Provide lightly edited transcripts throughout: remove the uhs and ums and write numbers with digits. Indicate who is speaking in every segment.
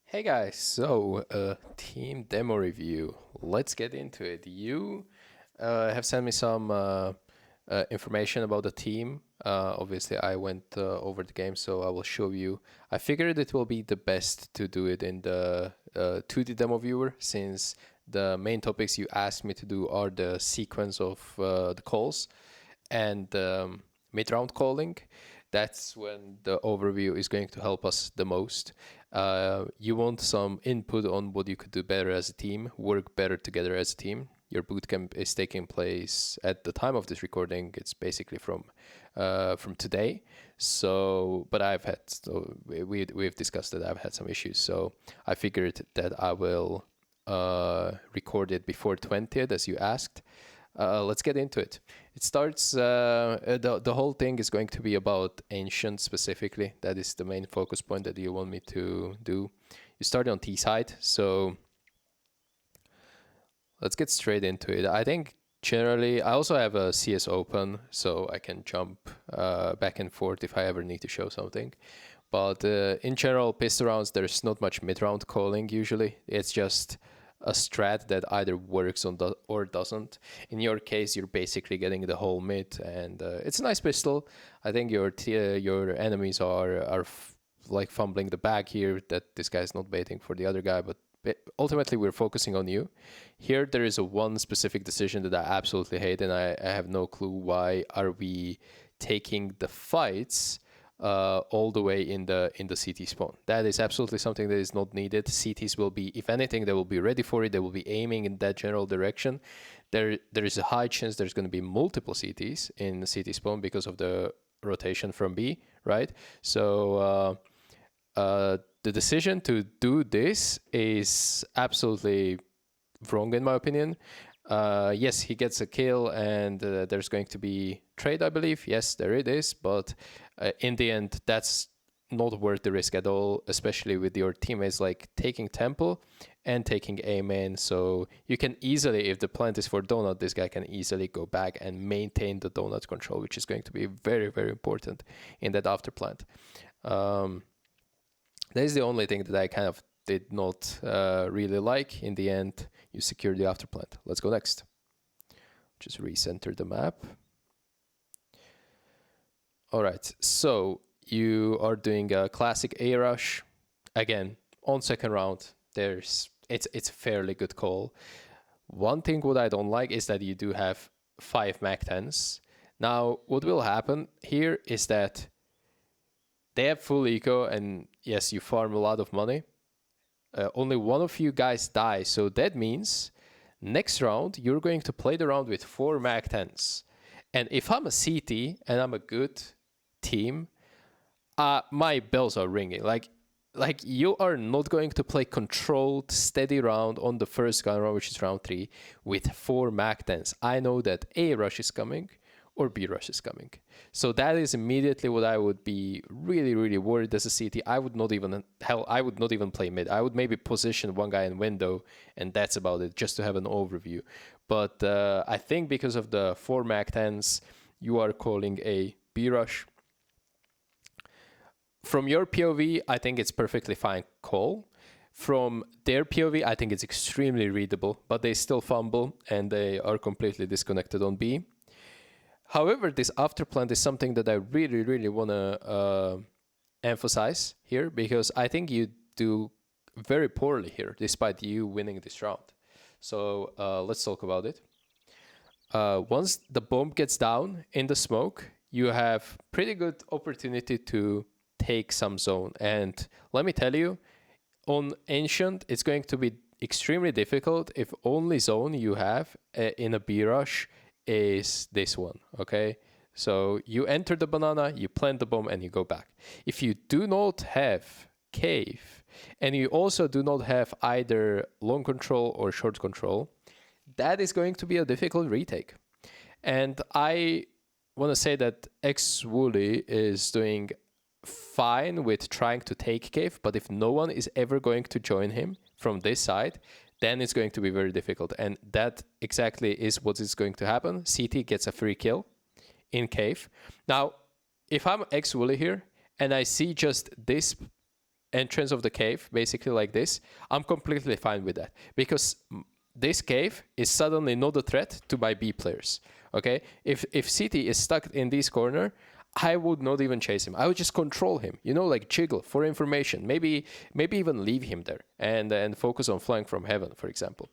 Speaker 1: Hey guys, so team demo review. Let's get into it. You have sent me some information about the team. Obviously, I went over the game, so I will show you. I figured it will be the best to do it in the 2D demo viewer, since the main topics you asked me to do are the sequence of the calls and mid-round calling. That's when the overview is going to help us the most. You want some input on what you could do better as a team, work better together as a team. Your bootcamp is taking place at the time of this recording. It's basically from today. So, but we've discussed that I've had some issues. So I figured that I will record it before 20th, as you asked. Let's get into it. It starts, the whole thing is going to be about Ancient specifically. That is the main focus point that you want me to do. You start on T side, so let's get straight into it. I think generally, I also have a CS open, so I can jump back and forth if I ever need to show something. But in general, pistol rounds, there's not much mid-round calling usually. It's just a strat that either works on or doesn't. In your case, you're basically getting the whole mid, and it's a nice pistol. I think your enemies are like fumbling the bag here, that this guy's not waiting for the other guy, but ultimately we're focusing on you. Here there is one specific decision that I absolutely hate, and I have no clue why are we taking the fights all the way in the CT spawn. That is absolutely something that is not needed. CTs will be, if anything, they will be ready for it. They will be aiming in that general direction. There is a high chance there's going to be multiple CTs in the CT spawn because of the rotation from B, right? So the decision to do this is absolutely wrong in my opinion. Yes, he gets a kill, and there's going to be trade, I believe. Yes, there it is, but in the end, that's not worth the risk at all, especially with your teammates like taking Temple and taking A main. So you can easily, if the plant is for Donut, this guy can easily go back and maintain the Donut control, which is going to be very, very important in that after plant. That is the only thing that I kind of did not really like. In the end, you secure the after plant. Let's go next. Just recenter the map. All right, so you are doing a classic A rush. Again, on second round, it's a fairly good call. One thing what I don't like is that you do have 5 Mac 10s. Now, what will happen here is that they have full eco, and yes, you farm a lot of money. Only one of you guys die, so that means next round you're going to play the round with 4 Mac 10s. And if I'm a CT and I'm a good team, my bells are ringing. Like you are not going to play controlled, steady round on the first gun round, which is round 3, with 4 Mac 10s. I know that A rush is coming or B rush is coming. So that is immediately what I would be really, really worried as a CT. I would not even play mid. I would maybe position one guy in window, and that's about it, just to have an overview. But I think because of the 4 Mac 10s, you are calling a B rush. From your POV, I think it's perfectly fine call. From their POV, I think it's extremely readable, but they still fumble and they are completely disconnected on B. However, this after plant is something that I really, really want to emphasize here, because I think you do very poorly here, despite you winning this round. So let's talk about it. Once the bomb gets down in the smoke, you have pretty good opportunity to take some zone. And let me tell you, on Ancient, it's going to be extremely difficult if only zone you have in a B rush is this one, okay? So you enter the banana, you plant the bomb, and you go back. If you do not have cave, and you also do not have either long control or short control, that is going to be a difficult retake. And I want to say that X Wooly is doing fine with trying to take cave, but if no one is ever going to join him from this side, then it's going to be very difficult. And that exactly is what is going to happen. CT gets a free kill in cave. Now, if I'm X Wooly here and I see just this entrance of the cave, basically like this, I'm completely fine with that. Because this cave is suddenly not a threat to my B players. Okay? If CT is stuck in this corner, I would not even chase him. I would just control him, you know, like jiggle for information. Maybe even leave him there and focus on flank from heaven, for example.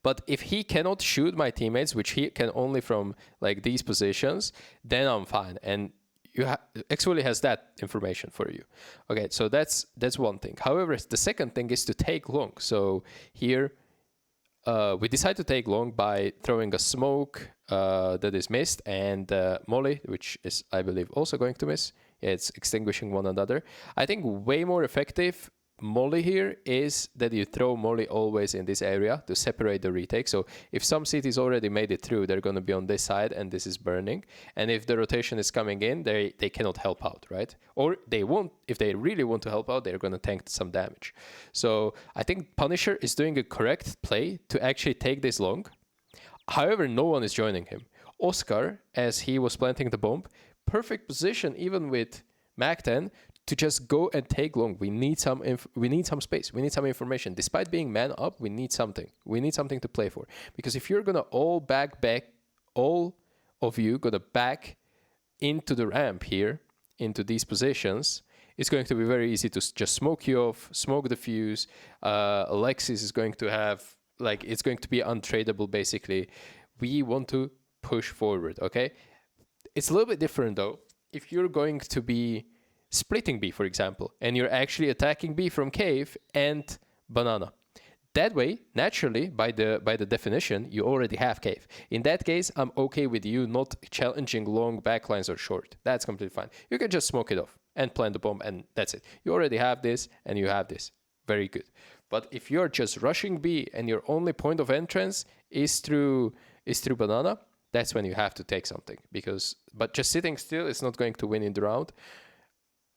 Speaker 1: But if he cannot shoot my teammates, which he can only from like these positions, then I'm fine. And Xwilly has that information for you. Okay, so that's one thing. However, the second thing is to take long. So here we decide to take long by throwing a smoke that is missed and molly, which is, I believe, also going to miss. Yeah, it's extinguishing one another. I think way more effective molly here is that you throw molly always in this area to separate the retake. So if some cities already made it through, they're going to be on this side and this is burning. And if the rotation is coming in, they cannot help out, right? Or they won't. If they really want to help out, they're going to tank some damage. So I think Punisher is doing a correct play to actually take this long. However, no one is joining him. Oscar, as he was planting the bomb, perfect position even with Mac 10 to just go and take long. We need some space. We need some information. Despite being man up, we need something. We need something to play for. Because if you're gonna all of you gonna back into the ramp here, into these positions, it's going to be very easy to just smoke you off, smoke the fuse. Alexis is going to have, like, it's going to be untradeable basically. We want to push forward, okay? It's a little bit different though. If you're going to be splitting B, for example, and you're actually attacking B from cave and banana. That way, naturally, by the definition, you already have cave. In that case, I'm okay with you not challenging long backlines or short. That's completely fine. You can just smoke it off and plant the bomb, and that's it. You already have this, and you have this. Very good. But if you're just rushing B and your only point of entrance is through banana, that's when you have to take something. But just sitting still is not going to win in the round.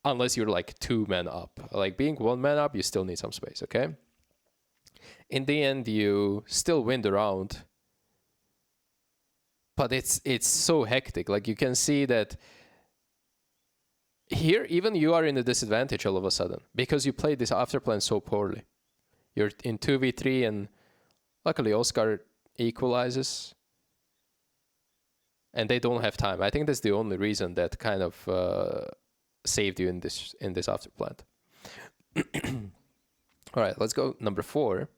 Speaker 1: Unless you're like 2 men up. Like being 1 man up, you still need some space, okay? In the end, you still win the round. But it's so hectic. Like you can see that here, even you are in a disadvantage all of a sudden. Because you played this after plan so poorly. You're in 2v3 and luckily Oscar equalizes. And they don't have time. I think that's the only reason that kind of... saved you in this after plant. All right, let's go number 4.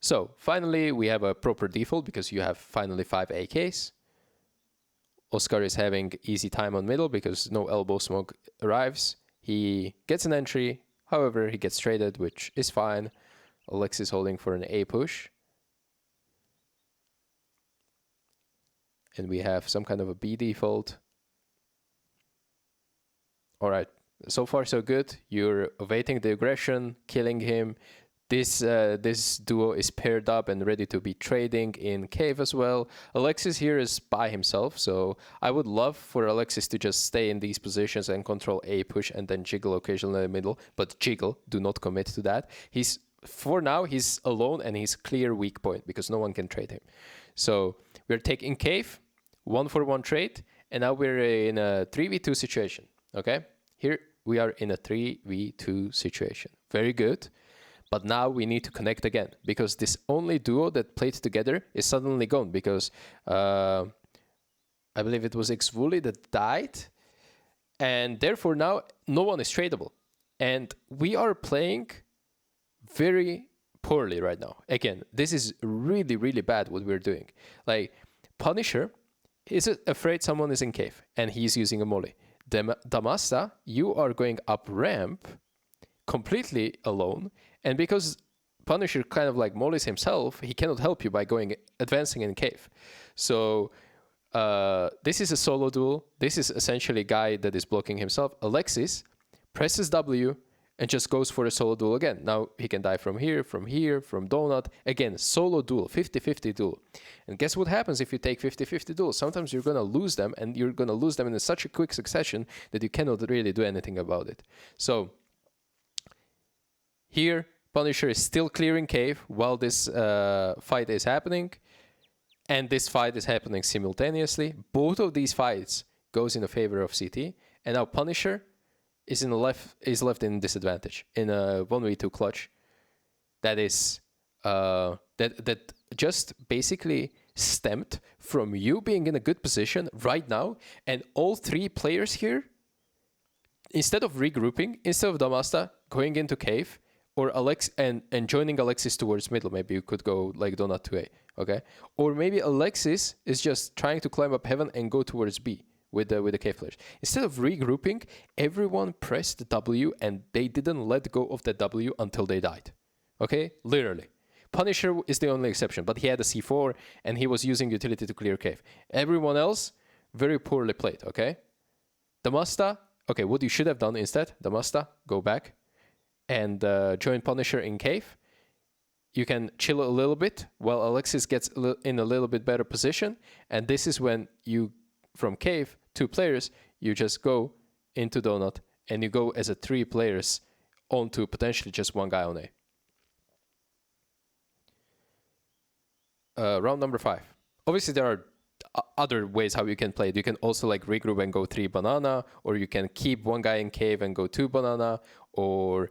Speaker 1: So finally we have a proper default because you have finally 5 AKs. Oscar is having easy time on middle because no elbow smoke arrives. He gets an entry, however he gets traded, which is fine. Alexis holding for an A push. And we have some kind of a B default. All right, so far so good. You're awaiting the aggression, killing him. This duo is paired up and ready to be trading in cave as well. Alexis here is by himself, so I would love for Alexis to just stay in these positions and control A push and then jiggle occasionally in the middle. But jiggle, do not commit to that. For now, he's alone and he's clear weak point because no one can trade him. So we're taking cave. 1-for-1 trade, and now we're in a 3v2 situation, okay? Here we are in a 3v2 situation. Very good. But now we need to connect again because this only duo that played together is suddenly gone because I believe it was Xwilly that died, and therefore now no one is tradable. And we are playing very poorly right now. Again, this is really, really bad what we're doing. Like, Punisher is afraid someone is in cave and he's using a molly. Damasta, you are going up ramp completely alone, and because Punisher kind of like mollies himself, he cannot help you by advancing in cave. So this is a solo duel. This is essentially a guy that is blocking himself. Alexis presses W and just goes for a solo duel again. Now he can die from here, from donut. Again, solo duel, 50-50 duel. And guess what happens if you take 50-50 duels? Sometimes you're going to lose them, and you're going to lose them in such a quick succession that you cannot really do anything about it. So here, Punisher is still clearing cave while this fight is happening. And this fight is happening simultaneously. Both of these fights goes in the favor of CT. and now Punisher is left in disadvantage in a 1v2 clutch. That is that just basically stemmed from you being in a good position right now, and all three players here, instead of regrouping, instead of Damasta going into cave or Alex and joining Alexis towards middle, maybe you could go like Donut 2A, okay? Or maybe Alexis is just trying to climb up heaven and go towards B with the cave players. Instead of regrouping, everyone pressed W and they didn't let go of the W until they died, okay? Literally. Punisher is the only exception, but he had a C4 and he was using utility to clear cave. Everyone else, very poorly played, okay? Damasta, okay, what you should have done instead, Damasta, go back and join Punisher in cave. You can chill a little bit while Alexis gets in a little bit better position. And this is when you, from cave, 2 players, you just go into Donut and you go as a 3 players onto potentially just 1 guy on A. Round number 5. Obviously, there are other ways how you can play it. You can also like regroup and go 3 banana, or you can keep 1 guy in cave and go 2 banana, or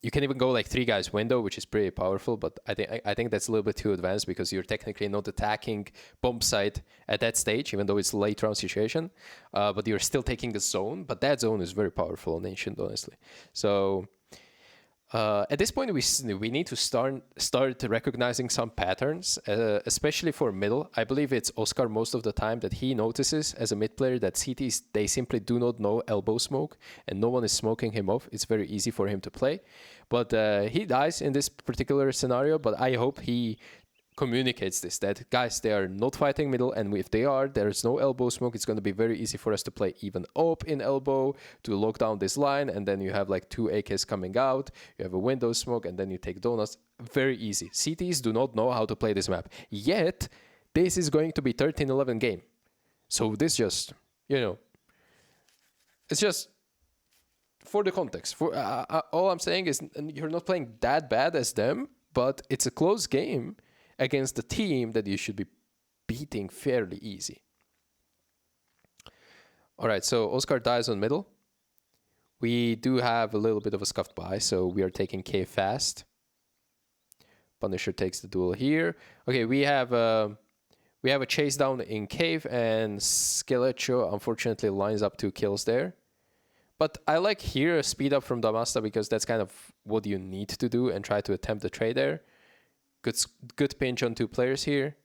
Speaker 1: you can even go like 3 guys window, which is pretty powerful. But I think that's a little bit too advanced because you're technically not attacking bomb site at that stage, even though it's late round situation. But you're still taking a zone. But that zone is very powerful on Ancient, honestly. So at this point, we need to start recognizing some patterns, especially for middle. I believe it's Oscar most of the time that he notices as a mid player that CTs, they simply do not know elbow smoke and no one is smoking him off. It's very easy for him to play. But he dies in this particular scenario, but I hope he communicates this, that guys, they are not fighting middle, and if they are, there's no elbow smoke. It's going to be very easy for us to play even up in elbow to lock down this line, and then you have like 2 AKs coming out, you have a window smoke, and then you take donuts. Very easy. CTs do not know how to play this map, yet this is going to be 13-11 game. So this just, it's just for the context. For all I'm saying is you're not playing that bad as them, but it's a close game against the team that you should be beating fairly easy. All right, so Oscar dies on middle. We do have a little bit of a scuffed buy, so we are taking K fast. Punisher takes the duel here. Okay, we have a chase down in cave, and Skelecho unfortunately lines up 2 kills there. But I like here a speed up from Damasta because that's kind of what you need to do and try to attempt the trade there. Good pinch on 2 players here.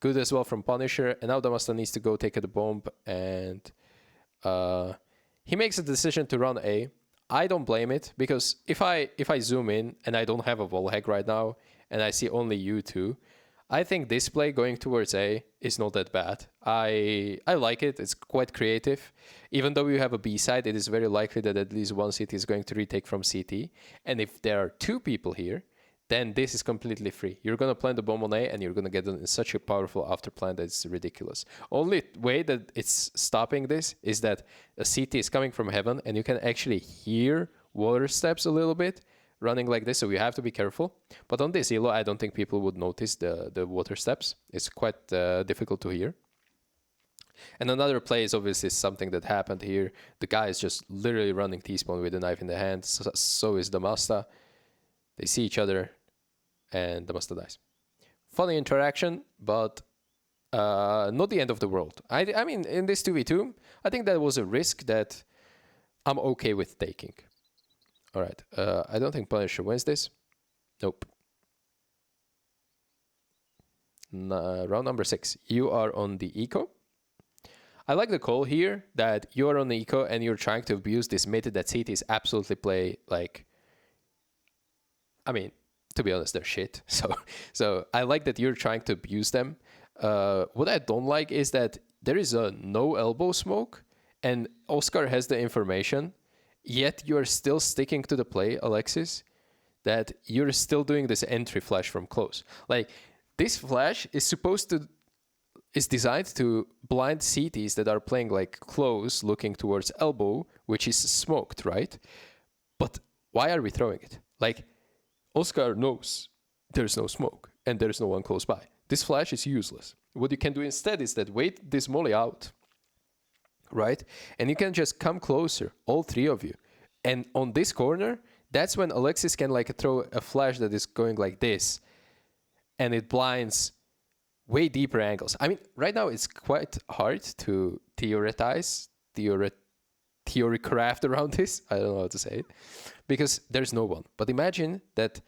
Speaker 1: Good as well from Punisher. And now Damasta needs to go take the bomb. And he makes a decision to run A. I don't blame it, because if I zoom in and I don't have a wall hack right now and I see only you 2, I think this play going towards A is not that bad. I like it. It's quite creative. Even though you have a B side, it is very likely that at least 1 CT is going to retake from CT. And if there are 2 people here, then this is completely free. You're going to plant the bomb on A, and you're going to get in such a powerful after plant that it's ridiculous. Only way that it's stopping this is that a CT is coming from heaven, and you can actually hear water steps a little bit running like this, so you have to be careful. But on this elo, I don't think people would notice the water steps. It's quite difficult to hear. And another play is obviously something that happened here. The guy is just literally running T-spawn with a knife in the hand. So is Damasta. They see each other, and Damasta dies. Funny interaction, but not the end of the world. I mean, in this 2v2, I think that was a risk that I'm okay with taking. All right. I don't think Punisher wins this. Nope. Round number 6. You are on the eco. I like the call here that you're on the eco and you're trying to abuse this mid that CTs absolutely play like... I mean, to be honest, they're shit. So I like that you're trying to abuse them. What I don't like is that there is a no elbow smoke and Oscar has the information, yet you're still sticking to the play, Alexis, that you're still doing this entry flash from close. Like, this flash is designed to blind CTs that are playing like close, looking towards elbow, which is smoked, right? But why are we throwing it? Like, Oscar knows there's no smoke and there's no one close by. This flash is useless. What you can do instead is that wait this molly out right? And you can just come closer, all three of you. And on this corner, that's when Alexis can like throw a flash that is going like this, and it blinds way deeper angles. I mean, right now it's quite hard to theory craft around this. I don't know how to say it, because there's no one. But imagine that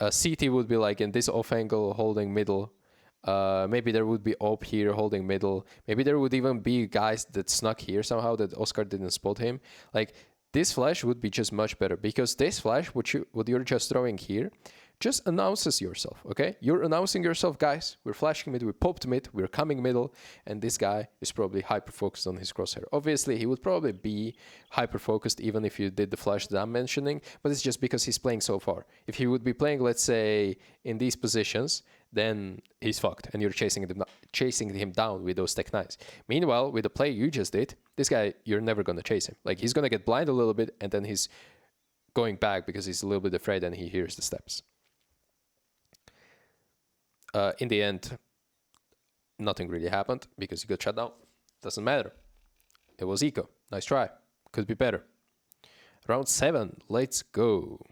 Speaker 1: CT would be like in this off angle holding middle. Maybe there would be op here holding middle. Maybe there would even be guys that snuck here somehow that Oscar didn't spot him. Like, this flash would be just much better, because this flash, what you're just throwing here, just announces yourself, okay? You're announcing yourself, guys, we're flashing mid, we popped mid, we're coming middle, and this guy is probably hyper-focused on his crosshair. Obviously, he would probably be hyper-focused even if you did the flash that I'm mentioning, but it's just because he's playing so far. If he would be playing, let's say, in these positions, then he's fucked, and you're chasing him down with those tech 9s. Meanwhile, with the play you just did, this guy, you're never going to chase him. Like, he's going to get blind a little bit, and then he's going back because he's a little bit afraid and he hears the steps. In the end, nothing really happened because he got shut down. Doesn't matter. It was STYKO. Nice try. Could be better. Round 7. Let's go.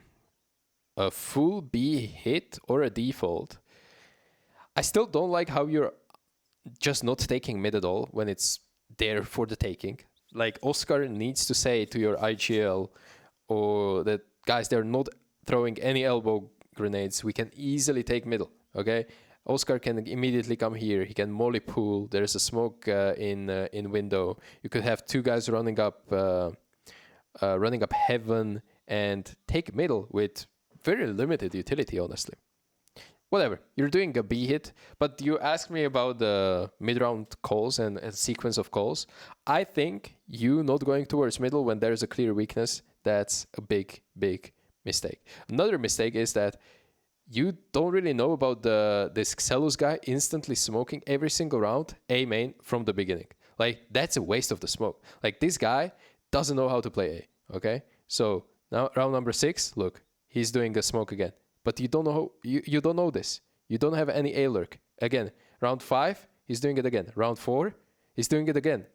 Speaker 1: A full B hit or a default. I still don't like how you're just not taking mid at all when it's there for the taking. Like, Oscar needs to say to your IGL or that, guys, they're not throwing any elbow grenades. We can easily take middle, okay? Oscar can immediately come here. He can molly pool. There's a smoke in window. You could have two guys running up heaven and take middle with very limited utility, honestly. Whatever. You're doing a B hit, but you asked me about the mid-round calls and sequence of calls. I think you not going towards middle when there's a clear weakness, that's a big, big mistake. Another mistake is that you don't really know about this Xelos guy instantly smoking every single round A main from the beginning. Like, that's a waste of the smoke. Like, this guy doesn't know how to play A, okay? So now round number 6, look, he's doing a smoke again. But you don't know you don't know this. You don't have any A lurk. Again, round 5, he's doing it again. Round 4, he's doing it again.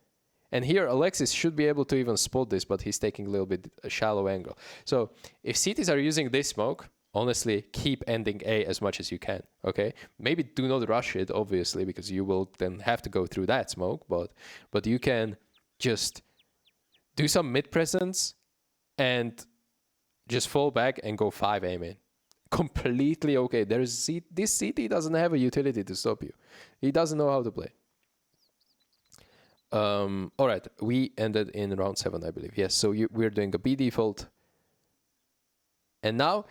Speaker 1: And here Alexis should be able to even spot this, but he's taking a little bit a shallow angle. So if CTs are using this smoke, honestly, keep ending A as much as you can, okay? Maybe do not rush it, obviously, because you will then have to go through that smoke, but you can just do some mid presence and just fall back and go 5 A main. Completely okay. This CT doesn't have a utility to stop you. He doesn't know how to play. All right, we ended in round 7, I believe. Yes, so we're doing a B default. And now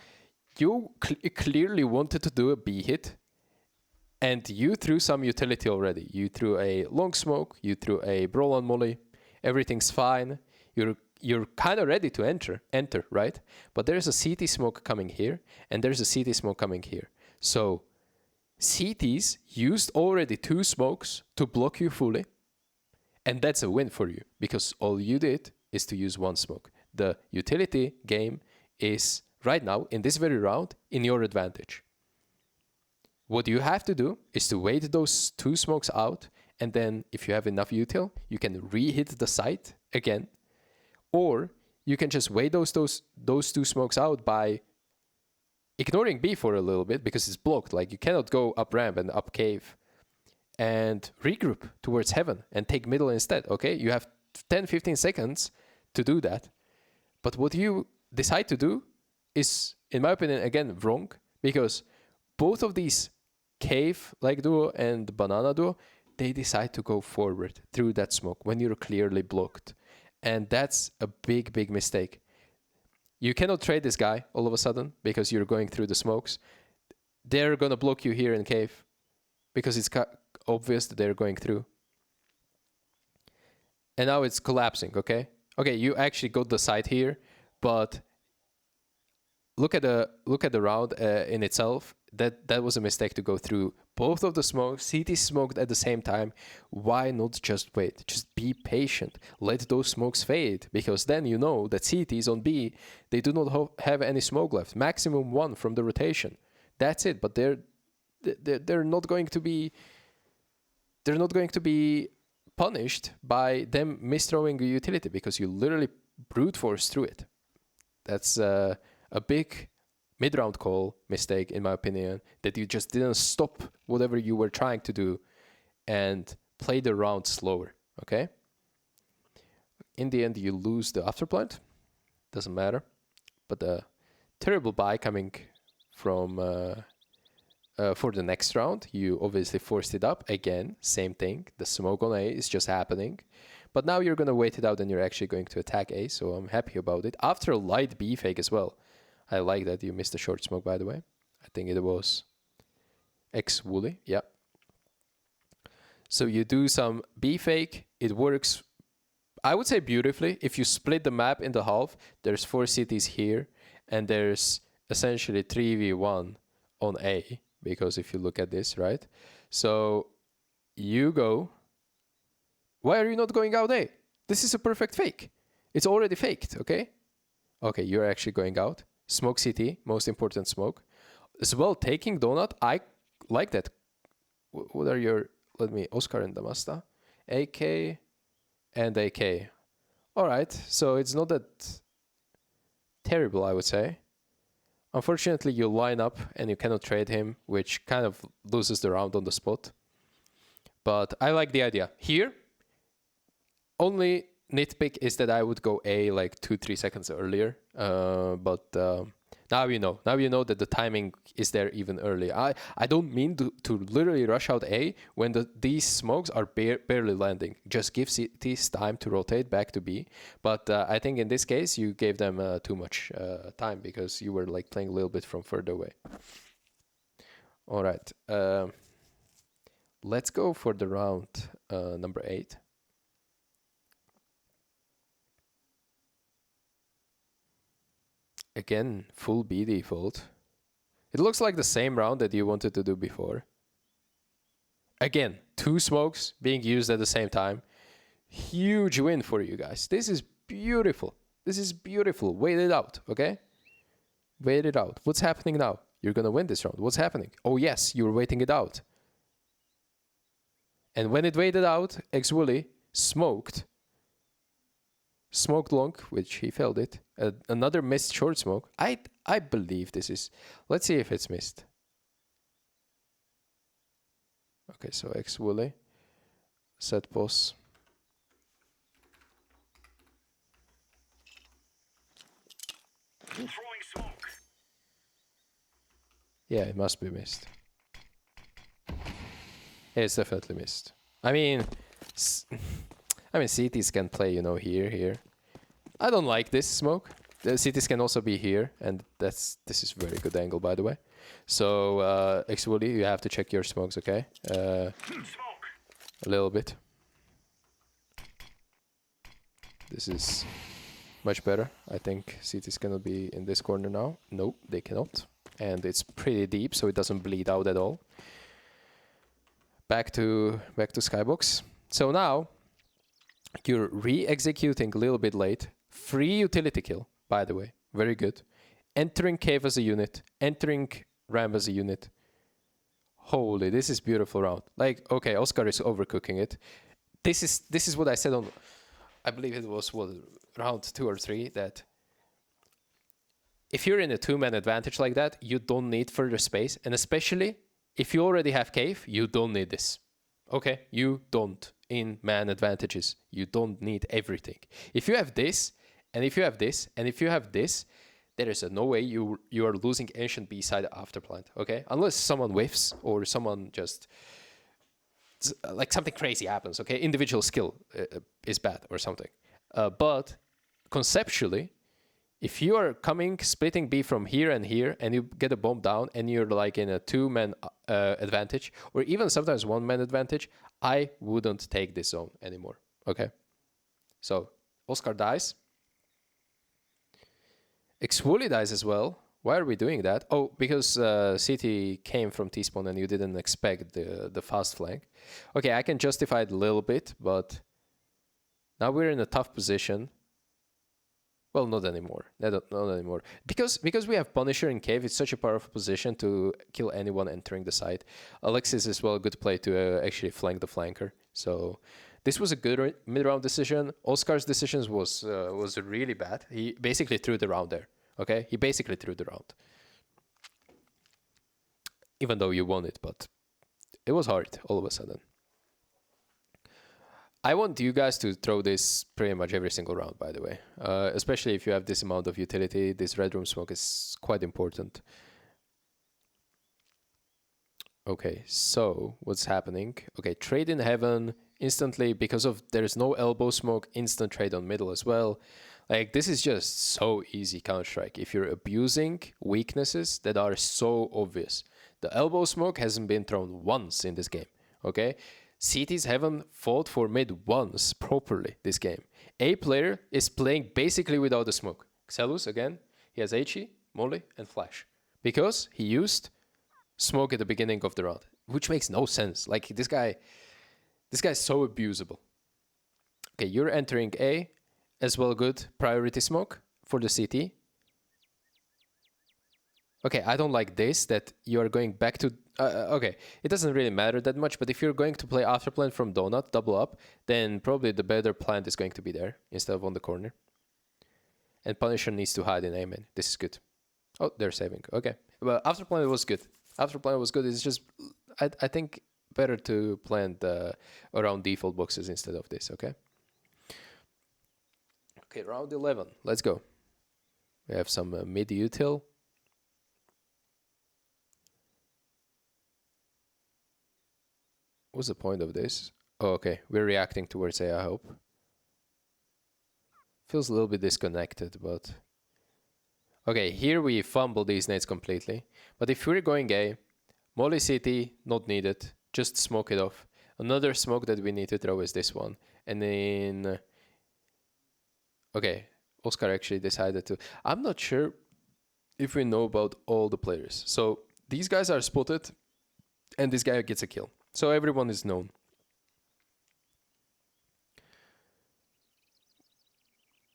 Speaker 1: you clearly wanted to do a B hit, and you threw some utility already. You threw a long smoke, you threw a brawl on molly, everything's fine. You're kind of ready to enter, right? But there's a CT smoke coming here, and there's a CT smoke coming here. So CTs used already 2 smokes to block you fully, and that's a win for you, because all you did is to use 1 smoke. The utility game is right now, in this very round, in your advantage. What you have to do is to wait those 2 smokes out, and then if you have enough util, you can re-hit the site again, or you can just wait those 2 smokes out by ignoring B for a little bit because it's blocked. Like, you cannot go up ramp and up cave and regroup towards heaven and take middle instead, okay? You have 10-15 seconds to do that. But what you decide to do is, in my opinion, again, wrong, because both of these cave-like duo and banana duo, they decide to go forward through that smoke when you're clearly blocked. And that's a big, big mistake. You cannot trade this guy all of a sudden because you're going through the smokes. They're going to block you here in cave because it's obvious that they're going through. And now it's collapsing, okay? Okay, you actually got the side here, but look at the round in itself. That was a mistake to go through both of the smokes. CT smoked at the same time. Why not just wait? Just be patient. Let those smokes fade, because then you know that CTs on B, they do not have any smoke left. Maximum 1 from the rotation. That's it. But they're not going to be punished by them misthrowing a utility because you literally brute force through it. That's a big mid-round call mistake, in my opinion, that you just didn't stop whatever you were trying to do and play the round slower, okay? In the end, you lose the afterplant. Doesn't matter. But the terrible buy coming from for the next round, you obviously forced it up. Again, same thing. The smoke on A is just happening. But now you're going to wait it out and you're actually going to attack A, so I'm happy about it. After a light B fake as well. I like that you missed a short smoke, by the way. I think it was X Wooly. Yeah. So you do some B fake. It works, I would say, beautifully. If you split the map into half, there's 4 cities here, and there's essentially 3v1 on A, because if you look at this, right? So you go. Why are you not going out A? This is a perfect fake. It's already faked, okay? Okay, you're actually going out. Smoke CT, most important smoke. As well, taking donut, I like that. What are your, let me, Oscar and Damasta. AK and AK. All right, so it's not that terrible, I would say. Unfortunately, you line up and you cannot trade him, which kind of loses the round on the spot. But I like the idea. Here, only nitpick is that I would go A like 2-3 seconds earlier. But now you know. Now you know that the timing is there even earlier. I don't mean to literally rush out A when these smokes are barely landing. Just give CTs time to rotate back to B. But I think in this case, you gave them too much time because you were like playing a little bit from further away. All right. Let's go for the round number 8. Again, full B default. It looks like the same round that you wanted to do before. Again, 2 smokes being used at the same time. Huge win for you guys. This is beautiful. This is beautiful. Wait it out, okay? Wait it out. What's happening now? You're going to win this round. What's happening? Oh, yes, you're waiting it out. And when it waited out, X-Wooly smoked long, which he failed it. Another missed short smoke. I believe this is. Let's see if it's missed. Okay, so X Wooly. Set pause. Yeah, it must be missed. Yeah, it's definitely missed. I mean, CTs can play, you know, here. I don't like this smoke. The CTs can also be here, and this is very good angle, by the way. So, X-Wooly, you have to check your smokes, okay? A little bit. This is much better. I think CTs cannot be in this corner now. No, they cannot. And it's pretty deep, so it doesn't bleed out at all. Back to Skybox. So now, you're re-executing a little bit late. Free utility kill, by the way. Very good. Entering cave as a unit. Entering ramp as a unit. Holy, this is beautiful round. Like, okay, Oscar is overcooking it. This is what I said on, I believe it was what, round 2 or 3, that if you're in a 2-man advantage like that, you don't need further space. And especially if you already have cave, you don't need this. Okay, you don't. In man advantages, you don't need everything. If you have this, and if you have this, and if you have this, there is no way you are losing ancient B side after plant, okay? Unless someone whiffs or someone just, like something crazy happens, okay? Individual skill is bad or something. But conceptually, if you are splitting B from here, and you get a bomb down, and you're like in a 2-man advantage, or even sometimes 1-man advantage, I wouldn't take this zone anymore, okay? So, Oscar dies. X-Wooly dies as well. Why are we doing that? Oh, because CT came from T-spawn and you didn't expect the fast flank. Okay, I can justify it a little bit, but now we're in a tough position. Well, not anymore. Not anymore. Because we have Punisher in cave, it's such a powerful position to kill anyone entering the site. Alexis is well a good play to actually flank the flanker. So This was a good mid-round decision. Oscar's decisions was really bad. He basically threw the round there. Okay, he basically threw the round, even though you won it, but it was hard all of a sudden. I want you guys to throw this pretty much every single round, by the way. Especially if you have this amount of utility. This red room smoke is quite important. Okay, so what's happening? Okay, trade in heaven instantly because of there's no elbow smoke, instant trade on middle as well. Like, this is just so easy Counter-Strike if you're abusing weaknesses that are so obvious. The elbow smoke hasn't been thrown once in this game, okay? CTs haven't fought for mid once properly this game. A player is playing basically without the smoke. Xelus, again, he has HE, Molly, and Flash. Because he used smoke at the beginning of the round, which makes no sense. Like, this guy's so abusable. Okay, you're entering A, as well good priority smoke for the CT. Okay, I don't like this, that you are going back to... okay, it doesn't really matter that much, but if you're going to play after plant from Donut, double up, then probably the better plant is going to be there instead of on the corner. And Punisher needs to hide in A main. This is good. Oh, they're saving. Okay. Well, after plant was good. After plant was good. It's just, I think, better to plant around default boxes instead of this, okay? Okay, round 11. Let's go. We have some mid-util. What's the point of this? Oh, okay. We're reacting towards A, I hope. Feels a little bit disconnected, but... Okay, here we fumble these nades completely. But if we're going A, Molly CT, not needed. Just smoke it off. Another smoke that we need to throw is this one. And then... Okay, Oscar actually decided to... I'm not sure if we know about all the players. So these guys are spotted, and this guy gets a kill. So everyone is known.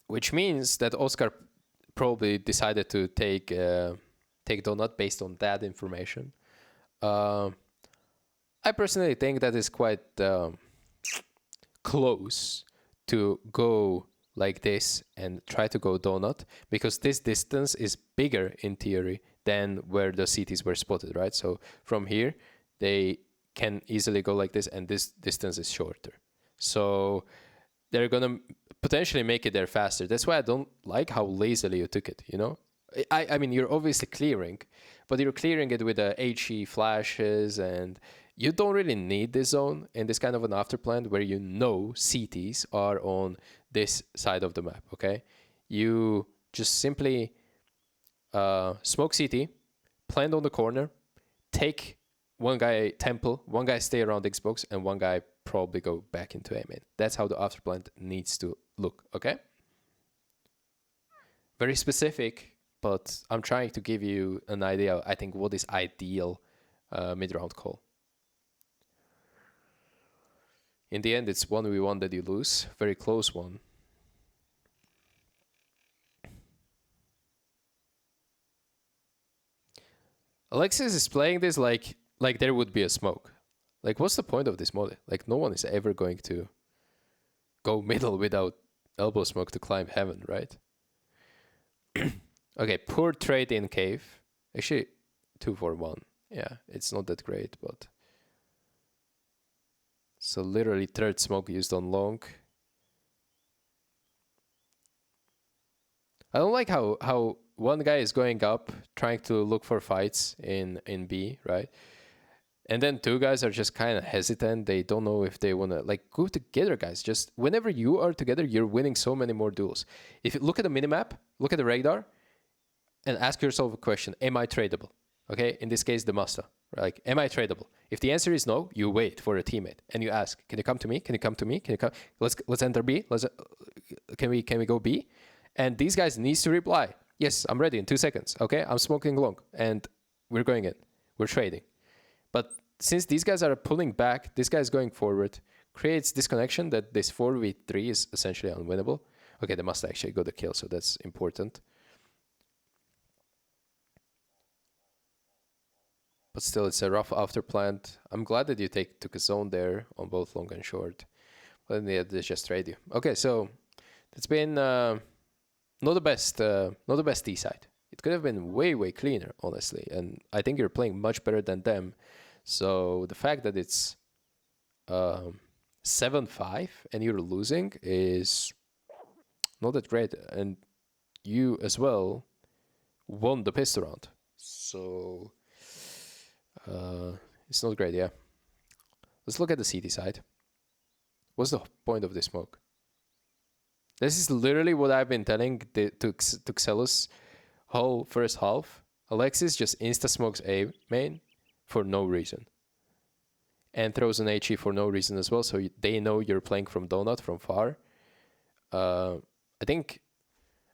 Speaker 1: Which means that Oscar probably decided to take Donut based on that information. I personally think that is quite close to go like this and try to go Donut, because this distance is bigger in theory than where the cities were spotted, right? So from here, they can easily go like this, and this distance is shorter. So they're gonna potentially make it there faster. That's why I don't like how lazily you took it, you know? I mean, you're obviously clearing, but you're clearing it with the HE flashes, and you don't really need this zone in this kind of an afterplant where you know CTs are on this side of the map, okay? You just simply smoke CT, plant on the corner, take one guy temple, one guy stay around Xbox, and one guy probably go back into A main. That's how the afterplant needs to look, okay? Very specific, but I'm trying to give you an idea, I think, what is ideal mid-round call. In the end, it's 1v1 that you lose. Very close one. Alexis is playing this like there would be a smoke. Like, what's the point of this mode? Like, no one is ever going to go middle without elbow smoke to climb heaven, right? Okay, poor trade in cave. Actually, 2 for 1. Yeah, it's not that great, but... So literally third smoke used on long. I don't like how one guy is going up, trying to look for fights in B, right? And then two guys are just kind of hesitant. They don't know if they want to, like, go together, guys. Just whenever you are together, you're winning so many more duels. If you look at the minimap, look at the radar, and ask yourself a question: am I tradable? Okay, in this case, the Masta. Like, am I tradable? If the answer is no, you wait for a teammate and you ask, "Can you come to me? Can you come to me? Can you come? Let's enter B. Can we go B?" And these guys needs to reply, "Yes, I'm ready in 2 seconds." Okay, I'm smoking long, and we're going in. We're trading. But since these guys are pulling back, this guy's going forward, creates this connection that this 4v3 is essentially unwinnable. Okay, they must actually go the kill, so that's important. But still, it's a rough afterplant. I'm glad that you took a zone there on both long and short. Well, yeah, they just trade you. Okay, so it's been not the best T side. It could have been way cleaner, honestly. And I think you're playing much better than them. So the fact that it's 7-5 and you're losing is not that great. And you as well won the pistol round. So it's not great, yeah. Let's look at the CT side. What's the point of this smoke? This is literally what I've been telling to Xelos whole first half. Alexis just insta-smokes A main for no reason. And throws an HE for no reason as well, so they know you're playing from donut, from far. I think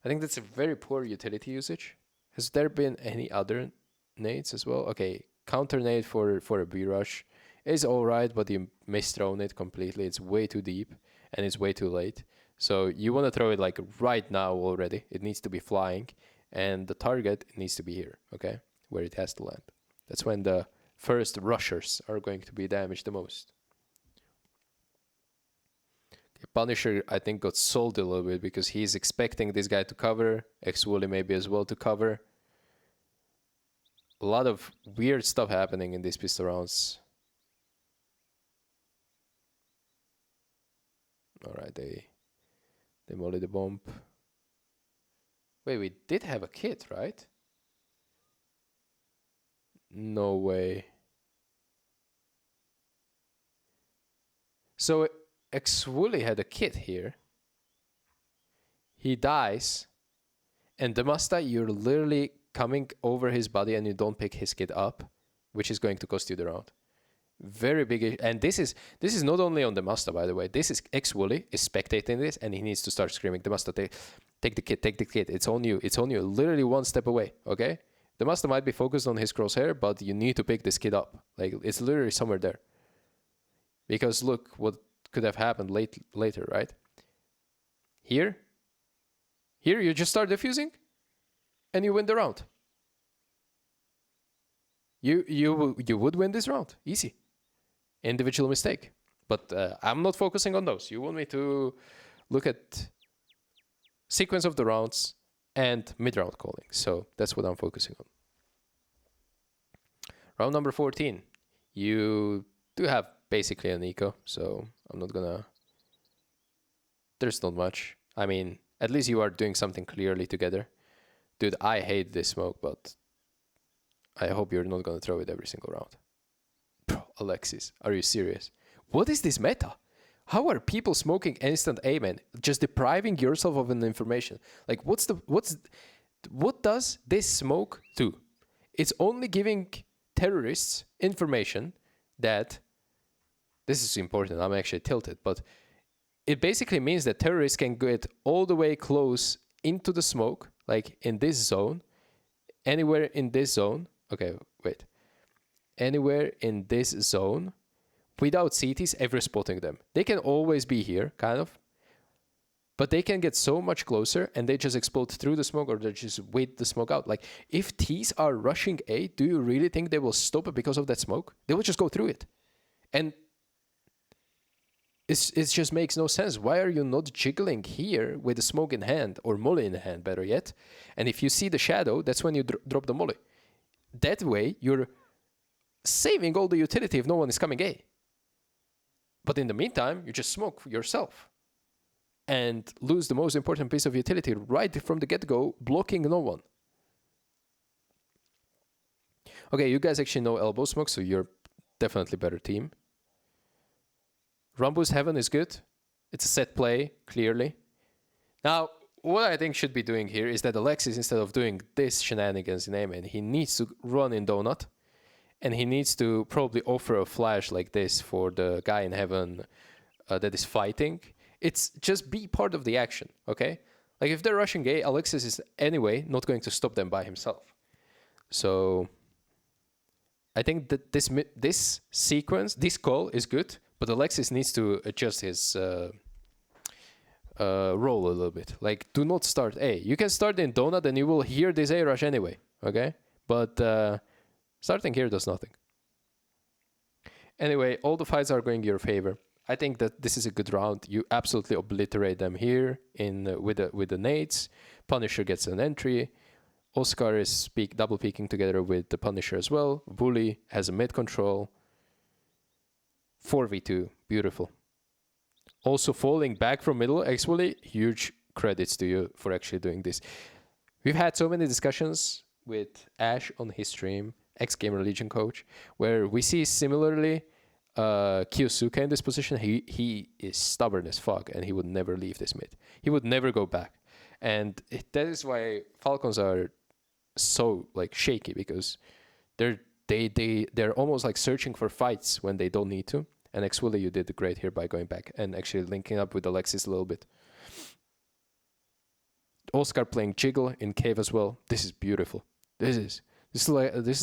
Speaker 1: that's a very poor utility usage. Has there been any other nades as well? Okay, counter nade for a B rush is alright, but you misthrown it completely. It's way too deep and it's way too late. So you want to throw it like right now already. It needs to be flying, and the target needs to be here, okay, where it has to land. That's when the first rushers are going to be damaged the most. Okay, Punisher, I think, got sold a little bit because he's expecting this guy to cover. X-Wooly maybe as well to cover. A lot of weird stuff happening in these pistol rounds. Alright, they molly the bomb. Wait, we did have a kit, right? No way. So X-Wooly had a kit here. He dies. And Demasta, you're literally coming over his body and you don't pick his kit up, which is going to cost you the round. Very big. And this is not only on Demasta, by the way. This is X-Wooly is spectating this and he needs to start screaming, Demasta, take the kit, take the kit. It's on you. It's on you. Literally one step away, okay? The master might be focused on his crosshair, but you need to pick this kid up. Like, it's literally somewhere there. Because look what could have happened later, right? Here you just start defusing, and you win the round. You would win this round, easy. Individual mistake, but I'm not focusing on those. You want me to look at sequence of the rounds and mid-round calling. So that's what I'm focusing on. Round number 14. You do have basically an eco, so I'm not gonna... There's not much. I mean, at least you are doing something clearly together. Dude, I hate this smoke, but I hope you're not gonna throw it every single round. Bro, Alexis, are you serious? What is this meta? How are people smoking instant amen? Just depriving yourself of an information. Like, what does this smoke do? It's only giving terrorists information that, this is important, I'm actually tilted, but it basically means that terrorists can get all the way close into the smoke, like in this zone, anywhere in this zone. Okay, wait. Anywhere in this zone, without CTs ever spotting them. They can always be here, kind of. But they can get so much closer and they just explode through the smoke, or they just wait the smoke out. Like, if Ts are rushing A, do you really think they will stop it because of that smoke? They will just go through it. And it just makes no sense. Why are you not jiggling here with the smoke in hand, or molly in hand, better yet? And if you see the shadow, that's when you drop the molly. That way, you're saving all the utility if no one is coming A. But in the meantime, you just smoke yourself and lose the most important piece of utility right from the get-go, blocking no one. Okay, you guys actually know elbow smoke, so you're definitely better team. Rumbu's Heaven is good. It's a set play, clearly. Now, what I think should be doing here is that Alexis, instead of doing this shenanigans in Amen, he needs to run in Donut. And he needs to probably offer a flash like this for the guy in Heaven that is fighting. It's just be part of the action, okay? Like, if they're rushing A, Alexis is anyway not going to stop them by himself. So I think that this sequence, this call is good, but Alexis needs to adjust his role a little bit. Like, do not start A. You can start in Donut and you will hear this A rush anyway, okay? But... starting here does nothing. Anyway, all the fights are going your favor. I think that this is a good round. You absolutely obliterate them here with the nades. Punisher gets an entry. Oscar is double peeking together with the Punisher as well. Wooly has a mid control. 4v2, beautiful. Also falling back from middle, X-Wooly, huge credits to you for actually doing this. We've had so many discussions with Ash on his stream, ex-Gamer Legion coach, where we see similarly Kiyosuke in this position. He is stubborn as fuck, and he would never leave this mid. He would never go back. And that is why Falcons are so like shaky, because they're almost like searching for fights when they don't need to. And X-Wooly, you did great here by going back and actually linking up with Alexis a little bit. Oscar playing Jiggle in cave as well. This is beautiful. This is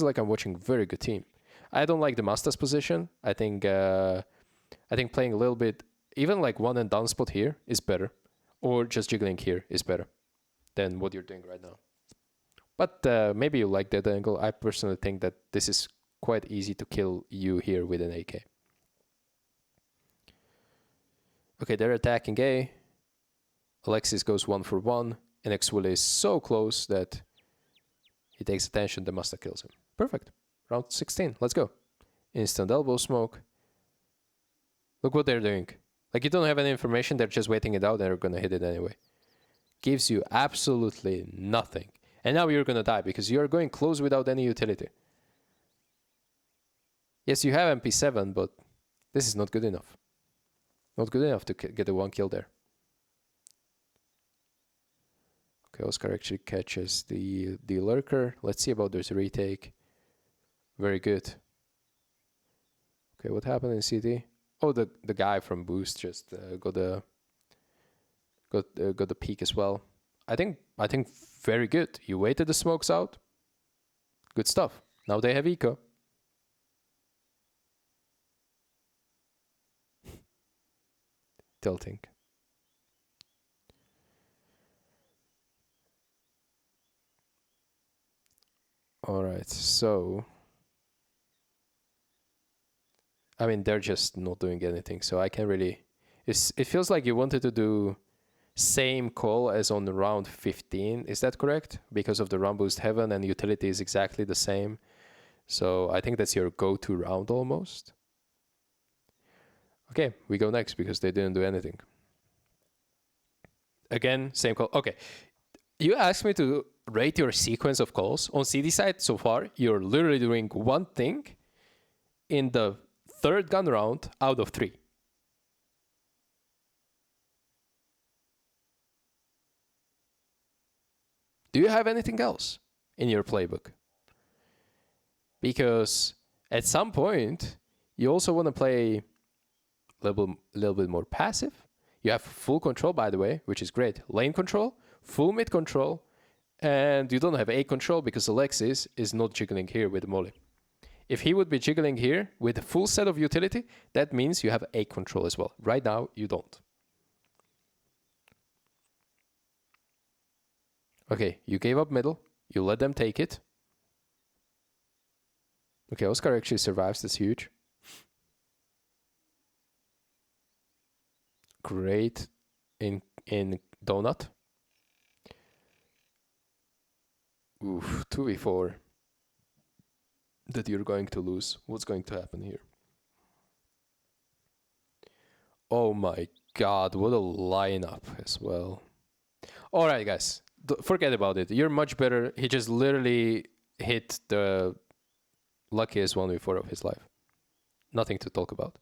Speaker 1: like I'm watching a very good team. I don't like the Masta's position. I think playing a little bit, even like one and down spot here is better, or just jiggling here is better than what you're doing right now. But maybe you like that angle. I personally think that this is quite easy to kill you here with an AK. Okay, they're attacking A. Alexis goes 1 for 1, and X-Wooly is so close that he takes attention. The Masta kills him. Perfect. Round 16. Let's go. Instant elbow smoke. Look what they're doing. Like, you don't have any information. They're just waiting it out, and they're going to hit it anyway. Gives you absolutely nothing. And now you're going to die because you're going close without any utility. Yes, you have MP7, but this is not good enough. Not good enough to get a 1 kill there. Okay, Oscar actually catches the lurker. Let's see about this retake. Very good. Okay, what happened in CT? Oh, the guy from Boost just got the peak as well. I think very good. You waited the smokes out. Good stuff. Now they have eco. Tilting. All right, so I mean, they're just not doing anything, so I can't really. It feels like you wanted to do same call as on round 15. Is that correct? Because of the round boost heaven and utility is exactly the same. So I think that's your go-to round almost. Okay, we go next because they didn't do anything. Again, same call. Okay, you asked me to rate your sequence of calls. On CD side so far, you're literally doing one thing in the third gun round out of 3. Do you have anything else in your playbook? Because at some point, you also want to play a little bit more passive. You have full control, by the way, which is great. Lane control, full mid control, and you don't have A control because Alexis is not jiggling here with the Molly. If he would be jiggling here with a full set of utility, that means you have A control as well. Right now, you don't. Okay, you gave up middle. You let them take it. Okay, Oscar actually survives. That's huge. Great in donut. Oof, 2v4 that you're going to lose. What's going to happen here? Oh my god, what a lineup as well. All right, guys, forget about it. You're much better. He just literally hit the luckiest 1v4 of his life. Nothing to talk about.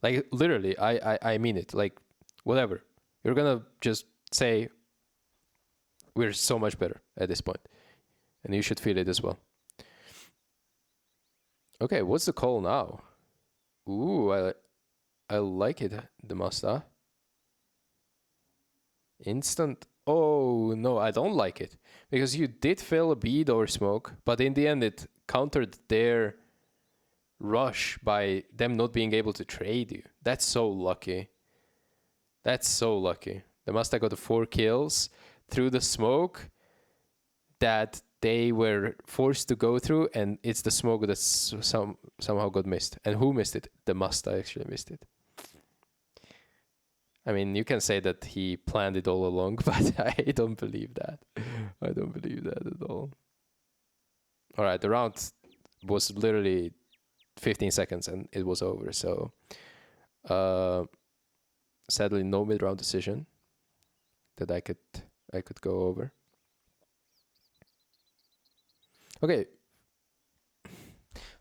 Speaker 1: Like, literally, I mean it. Like, whatever. You're gonna just say, we're so much better at this point. And you should feel it as well. Okay, what's the call now? Ooh, I like it, the Masta. Instant. Oh, no, I don't like it. Because you did fail a bead or smoke, but in the end it countered their rush by them not being able to trade you. That's so lucky. That's so lucky. The Masta got the 4 kills through the smoke that they were forced to go through, and it's the smoke that somehow got missed. And who missed it? The Masta actually missed it. I mean, you can say that he planned it all along, but I don't believe that. I don't believe that at all. All right, the round was literally 15 seconds and it was over. So, sadly, no mid-round decision that I could go over. Okay.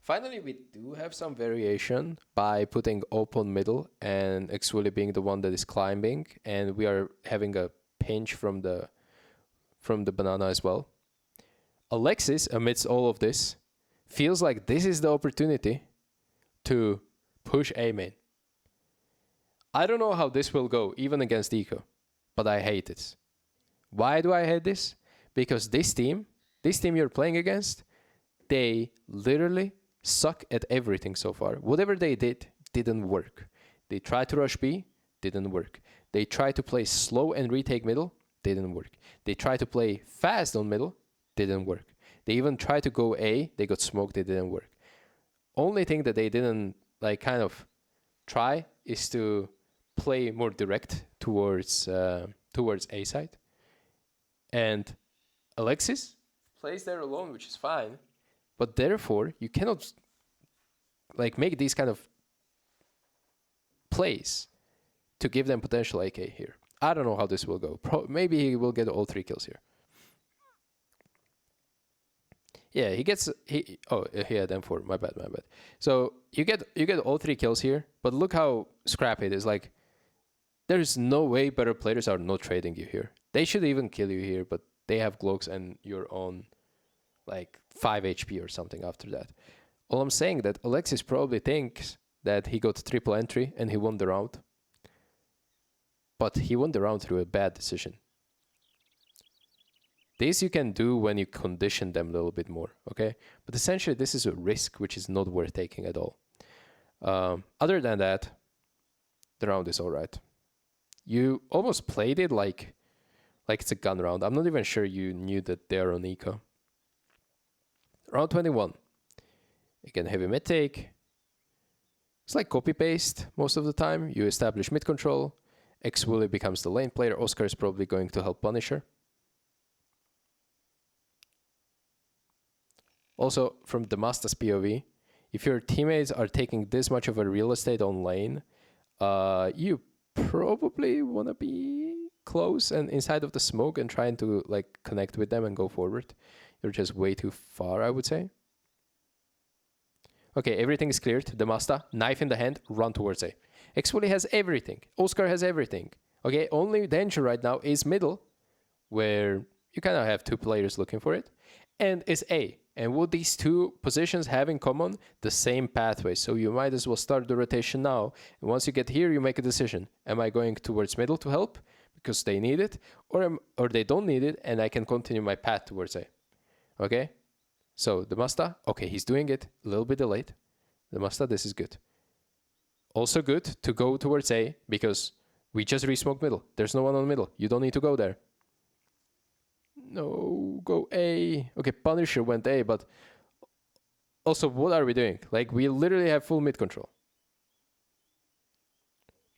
Speaker 1: Finally, we do have some variation by putting open middle and Exuli being the one that is climbing, and we are having a pinch from the banana as well. Alexis, amidst all of this, feels like this is the opportunity to push A main. I don't know how this will go, even against STYKO, but I hate it. Why do I hate this? Because this team you're playing against, they literally suck at everything so far. Whatever they did didn't work. They tried to rush B, didn't work. They tried to play slow and retake middle, didn't work. They tried to play fast on middle, didn't work. They even tried to go A, they got smoked, it didn't work. Only thing that they didn't like kind of try is to play more direct towards A side. And Alexis plays there alone, which is fine. But therefore, you cannot like make these kind of plays to give them potential AK here. I don't know how this will go. Maybe he will get all 3 kills here. Yeah, he had M4. My bad. So you get all 3 kills here, but look how scrappy it is. Like, there's no way better players are not trading you here. They should even kill you here, but they have Glocks and you're on like 5 HP or something after that. All I'm saying that Alexis probably thinks that he got triple entry and he won the round. But he won the round through a bad decision. This you can do when you condition them a little bit more, okay? But essentially this is a risk which is not worth taking at all. Other than that, the round is all right. You almost played it like it's a gun round. I'm not even sure you knew that they're on eco. Round 21. Again, heavy mid take. It's like copy-paste most of the time. You establish mid control. X-Wooly becomes the lane player. Oscar is probably going to help Punisher. Also, from the Masta's POV, if your teammates are taking this much of a real estate on lane, you probably want to be close and inside of the smoke and trying to like connect with them and go forward. You're just way too far, I would say. Okay, everything is cleared. The Masta, knife in the hand, run towards A. X-Wooly has everything. Oscar has everything. Okay, only danger right now is middle, where you kind of have 2 players looking for it, and is A. And what these 2 positions have in common? The same pathway. So you might as well start the rotation now. And once you get here, you make a decision. Am I going towards middle to help because they need it, or they don't need it, and I can continue my path towards A? Okay? So the Masta, okay, he's doing it. A little bit delayed. The Masta, this is good. Also good to go towards A because we just re-smoked middle. There's no one on middle. You don't need to go there. No, go A. Okay, Punisher went A, but also what are we doing? Like, we literally have full mid control.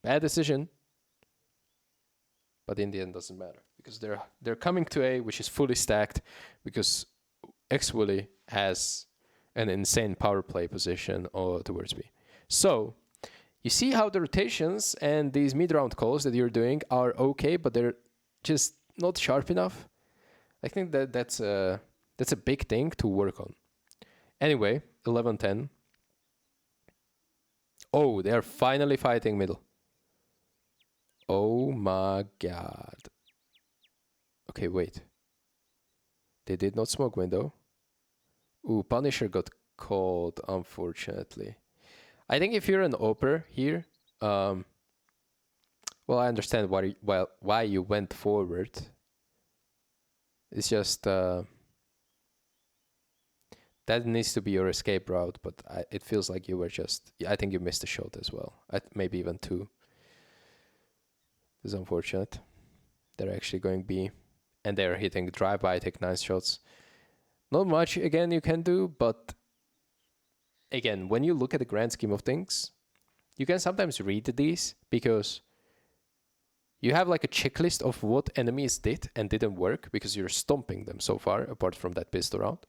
Speaker 1: Bad decision. But in the end, doesn't matter because they're coming to A, which is fully stacked because X-Wooly has an insane power play position towards B. So you see how the rotations and these mid-round calls that you're doing are okay, but they're just not sharp enough. I think that's a big thing to work on. Anyway, 11-10. Oh, they're finally fighting middle. Oh my god. Okay, wait. They did not smoke window. Ooh, Punisher got called, unfortunately. I think if you're an Oper here, well, I understand why you went forward. It's just that needs to be your escape route, but it feels like you were just... I think you missed a shot as well. Maybe even 2. It's unfortunate. They're actually going B, and they're hitting drive-by, take 9 shots. Not much, again, you can do, but again, when you look at the grand scheme of things, you can sometimes read these because you have like a checklist of what enemies did and didn't work because you're stomping them so far, apart from that pistol round.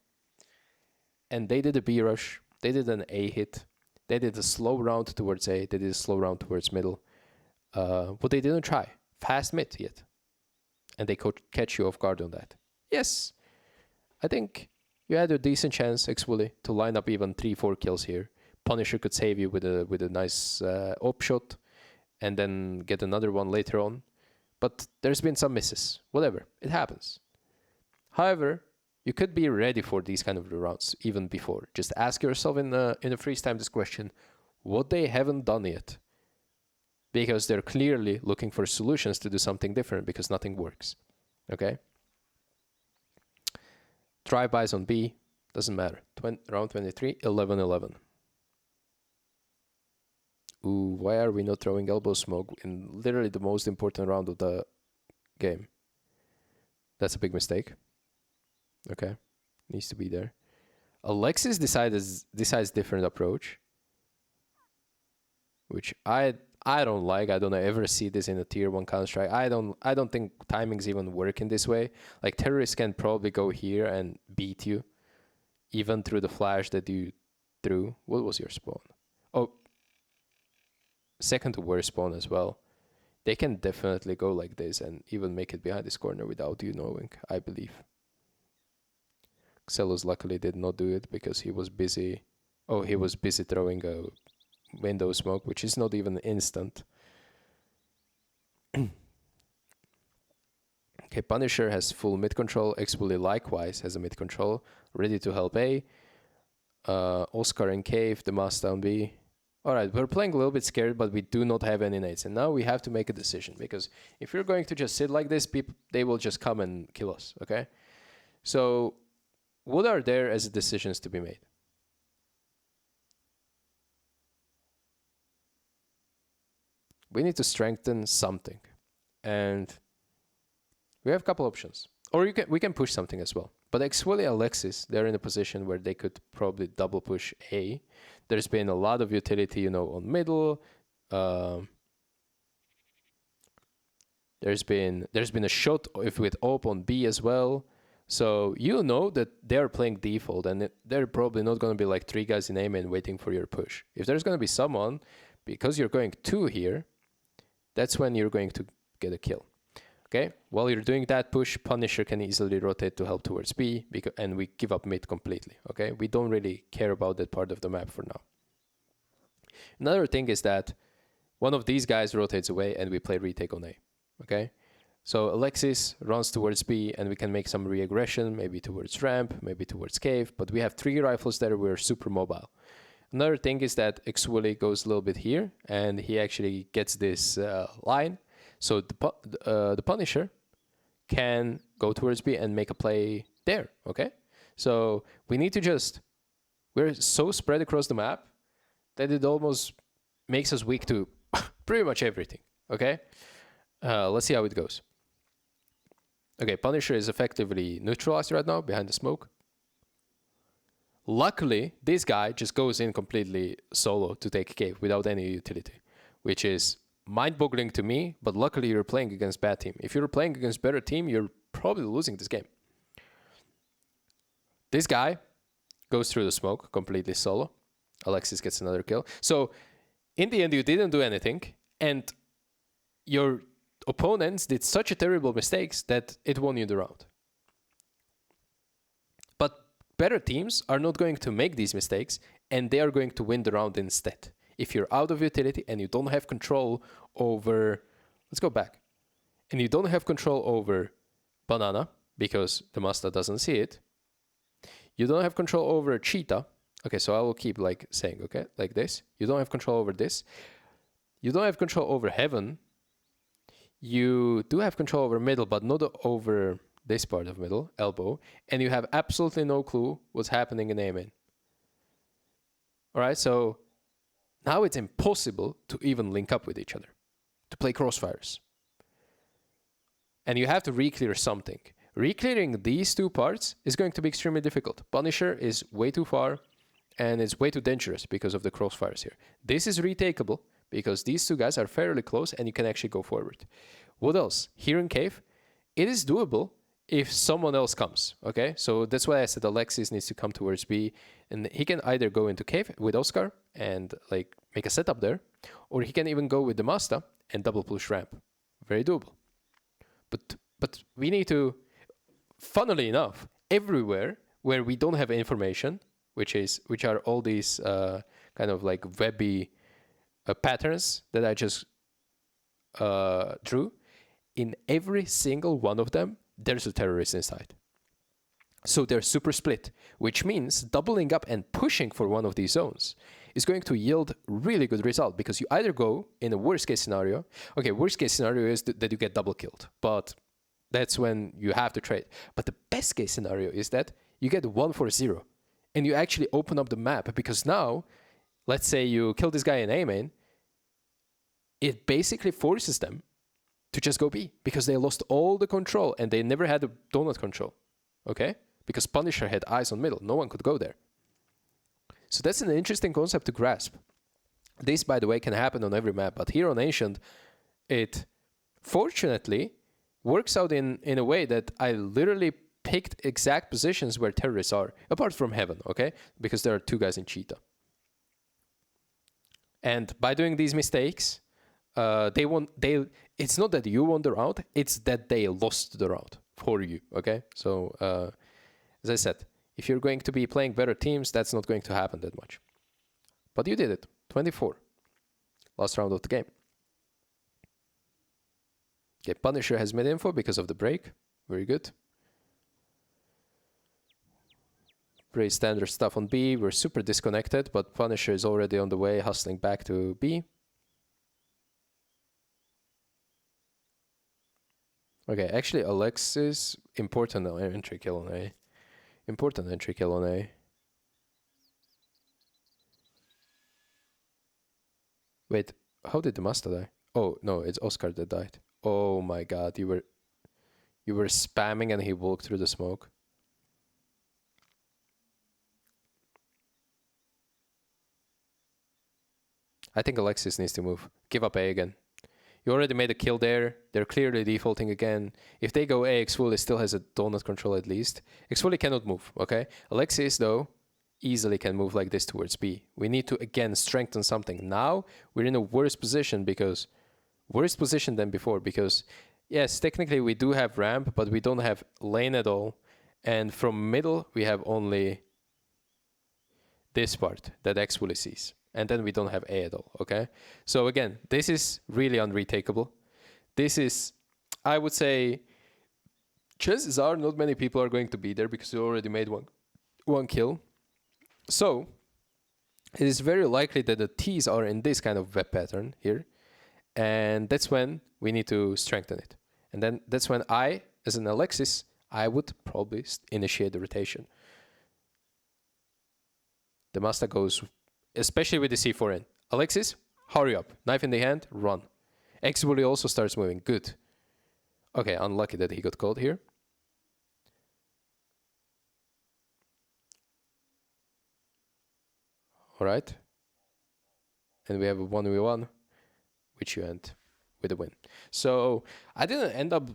Speaker 1: And they did a B rush, they did an A hit, they did a slow round towards A, they did a slow round towards middle. But they didn't try fast mid yet. And they could catch you off guard on that. Yes, I think you had a decent chance, X-Wooly, to line up even 3-4 kills here. Punisher could save you with a nice op shot and then get another one later on. But there's been some misses. Whatever, it happens. However, you could be ready for these kind of rounds even before. Just ask yourself in a freeze time this question, what they haven't done yet. Because they're clearly looking for solutions to do something different because nothing works. Okay? Drive-bys on B, doesn't matter. Round 23, 11-11. Ooh, why are we not throwing elbow smoke in literally the most important round of the game? That's a big mistake. Okay, needs to be there. Alexis decides different approach, which I don't like. I don't ever see this in a tier 1 Counter-Strike. I don't think timings even work in this way. Like terrorists can probably go here and beat you, even through the flash that you threw. What was your spawn? Oh, second to worst spawn as well. They can definitely go like this and even make it behind this corner without you knowing, I believe. Xelos luckily did not do it because he was busy. Oh, he was busy throwing a window smoke, which is not even instant. Okay, Punisher has full mid control. X-Wooly likewise has a mid control, ready to help A. Oscar in cave, the mass down B. Alright, we're playing a little bit scared, but we do not have any nades. And now we have to make a decision, because if you're going to just sit like this, they will just come and kill us, okay? So, what are there as decisions to be made? We need to strengthen something. And we have a couple options. Or we can push something as well. But X-Wooly Alexis, they're in a position where they could probably double push A. There's been a lot of utility, you know, on middle. There's been a shot with op on B as well. So you know that they're playing default, and they're probably not going to be like 3 guys in A main waiting for your push. If there's going to be someone, because you're going 2 here, that's when you're going to get a kill. Okay, while you're doing that push, Punisher can easily rotate to help towards B, and we give up mid completely. Okay, we don't really care about that part of the map for now. Another thing is that one of these guys rotates away and we play retake on A. Okay, so Alexis runs towards B and we can make some re-aggression, maybe towards ramp, maybe towards cave, but we have 3 rifles there, we're super mobile. Another thing is that X-Wooly goes a little bit here and he actually gets this line. So the Punisher can go towards B and make a play there, okay? So we need to we're so spread across the map that it almost makes us weak to pretty much everything, okay? Let's see how it goes. Okay, Punisher is effectively neutralized right now behind the smoke. Luckily, this guy just goes in completely solo to take cave without any utility, which is mind-boggling to me, but luckily you're playing against bad team. If you're playing against better team, you're probably losing this game. This guy goes through the smoke completely solo. Alexis gets another kill. So in the end, you didn't do anything, and your opponents did such a terrible mistakes that it won you the round. But better teams are not going to make these mistakes, and they are going to win the round instead. If you're out of utility and you don't have control over, let's go back, and you don't have control over Banana because the Mazda doesn't see it, you don't have control over Cheetah. Okay, so I will keep like saying, okay, like this. You don't have control over this. You don't have control over Heaven. You do have control over middle, but not over this part of middle, elbow, and you have absolutely no clue what's happening in A-main. All right, so now it's impossible to even link up with each other, to play crossfires. And you have to re-clear something. Re-clearing these 2 parts is going to be extremely difficult. Punisher is way too far, and it's way too dangerous because of the crossfires here. This is retakeable, because these two guys are fairly close and you can actually go forward. What else? Here in cave, it is doable if someone else comes, okay? So that's why I said Alexis needs to come towards B, and he can either go into cave with Oscar and like make a setup there, or he can even go with the Masta and double push ramp. Very doable. But we need to, funnily enough, everywhere where we don't have information, which are all these kind of like webby patterns that I just drew, in every single one of them, there's a terrorist inside. So they're super split, which means doubling up and pushing for one of these zones is going to yield really good result, because you either go in a worst case scenario. Okay, worst case scenario is that you get double killed, but that's when you have to trade. But the best case scenario is that you get 1-4-0 and you actually open up the map, because now, let's say you kill this guy in A main, it basically forces them to just go B, because they lost all the control and they never had the donut control, okay? Because Punisher had eyes on middle, no one could go there. So that's an interesting concept to grasp. This, by the way, can happen on every map, but here on Ancient, it fortunately works out in a way that I literally picked exact positions where terrorists are, apart from Heaven, okay? Because there are two guys in Cheetah. And by doing these mistakes, it's not that you won the round, it's that they lost the round for you, okay? So, as I said, if you're going to be playing better teams, that's not going to happen that much. But you did it, 24. Last round of the game. Okay, Punisher has mid-info because of the break. Very good. Pretty standard stuff on B. We're super disconnected, but Punisher is already on the way, hustling back to B. Okay, actually Alexis, important entry kill on A. Important entry kill on A. Wait, how did the Master die? Oh, no, it's Oscar that died. Oh my god, you were spamming and he walked through the smoke. I think Alexis needs to move. Give up A again. You already made a kill there. They're clearly defaulting again. If they go A, Xfully still has a donut control at least. Xfully cannot move, okay? Alexis, though, easily can move like this towards B. We need to, again, strengthen something. Now, we're in a worse position because... Worse position than before because, yes, technically we do have ramp, but we don't have lane at all. And from middle, we have only this part that Xfully sees. And then we don't have A at all, okay? So again, this is really unretakeable. This is, I would say, chances are not many people are going to be there because you already made one kill. So, it is very likely that the T's are in this kind of web pattern here. And that's when we need to strengthen it. And then that's when I, as an Alexis, I would probably initiate the rotation. The Master goes... Especially with the C4 in. Alexis, hurry up. Knife in the hand, run. Xfully also starts moving. Good. Okay, unlucky that he got caught here. Alright. And we have a 1v1, which you end with a win. So, I didn't end up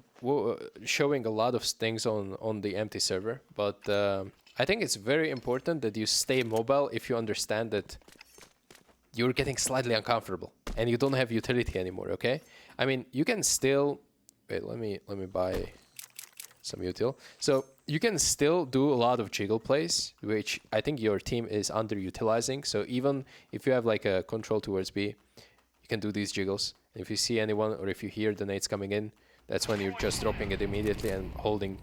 Speaker 1: showing a lot of things on the empty server, but... I think it's very important that you stay mobile if you understand that you're getting slightly uncomfortable and you don't have utility anymore, okay? I mean, you can still... Wait, let me buy some util. So you can still do a lot of jiggle plays, which I think your team is underutilizing. So even if you have like a control towards B, you can do these jiggles. And if you see anyone or if you hear the nades coming in, that's when you're just dropping it immediately and holding.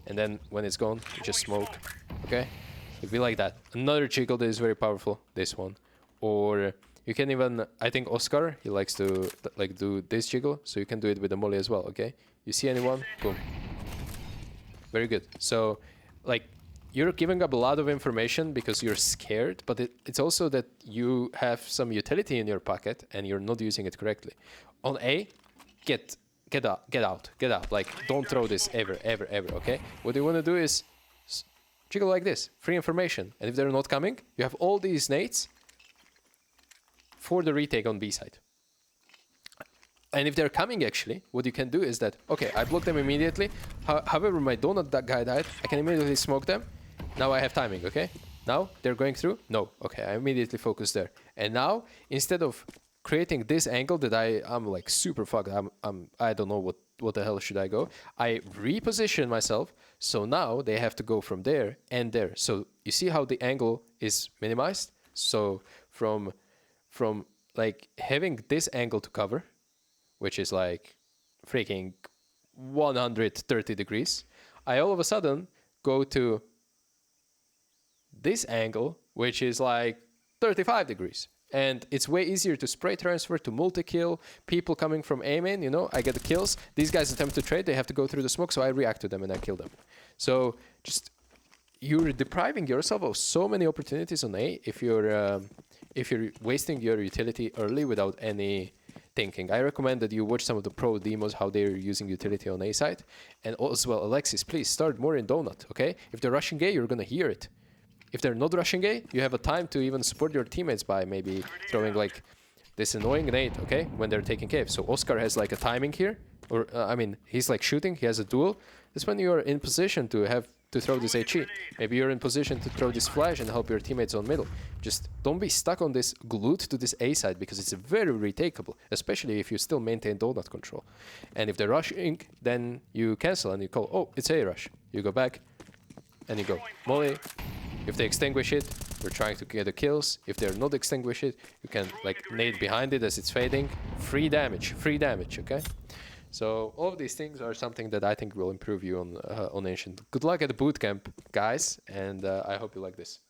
Speaker 1: And then when it's gone, you just smoke. Okay? It'd be like that. Another jiggle that is very powerful, this one. Or you can even, I think Oscar, he likes to like do this jiggle, so you can do it with the molly as well, okay? You see anyone? Boom. Very good. So, like, you're giving up a lot of information because you're scared, but it's also that you have some utility in your pocket and you're not using it correctly. On A, get out. Like, don't throw this ever, okay? What you want to do is jiggle like this, free information. And if they're not coming, you have all these nades for the retake on B side. And if they're coming, actually, what you can do is that, okay, I block them immediately. However, my donut guy died. I can immediately smoke them. Now I have timing, okay? Now they're going through. No, okay, I immediately focus there. And now, instead of creating this angle that I'm like super fucked, I don't know what the hell should I go. I reposition myself. So now they have to go from there and there. So you see how the angle is minimized? So from like having this angle to cover, which is like freaking 130 degrees, I all of a sudden go to this angle, which is like 35 degrees. And it's way easier to spray transfer, to multi-kill, people coming from A main, you know, I get the kills. These guys attempt to trade, they have to go through the smoke, so I react to them and I kill them. So just, you're depriving yourself of so many opportunities on A if you're wasting your utility early without any thinking. I recommend that you watch some of the pro demos, how they're using utility on A side. And as well, Alexis, please start more in donut, okay? If they're rushing A, you're gonna hear it. If they're not rushing A, you have a time to even support your teammates by maybe throwing like this annoying nade, okay, when they're taking cave. So Oscar has like a timing here, or I mean, he's like shooting, he has a duel. That's when you're in position to have to throw this HE. Maybe you're in position to throw this flash and help your teammates on middle. Just don't be stuck on this, glued to this A side, because it's very retakeable, especially if you still maintain donut control. And if they're rushing, then you cancel and you call, oh, it's A rush. You go back and you go molly. If they extinguish it, we're trying to get the kills. If they're not extinguish it, you can like nade behind it as it's fading. Free damage, okay? So all of these things are something that I think will improve you on Ancient. Good luck at the bootcamp, guys, and I hope you like this.